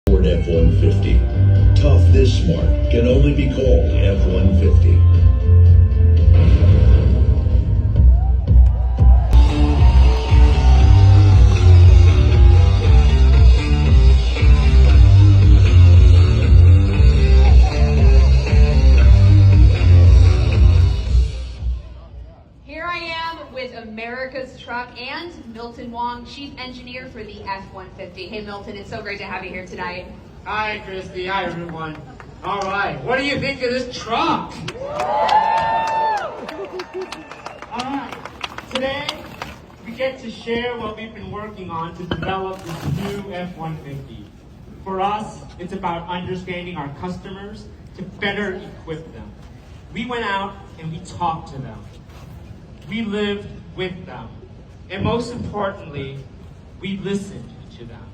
Ford F-150. Tough this smart can only be called F-150. Here I am with America's Truck and Milton Wong, Chief Engineer for the F-150. Hey Milton, it's so great to have you here tonight. Hi, Christy. Hi, everyone. All right. What do you think of this truck? All right. Today, we get to share what we've been working on to develop this new F-150. For us, it's about understanding our customers to better equip them. We went out and we talked to them. We lived with them. And most importantly, we listened to them.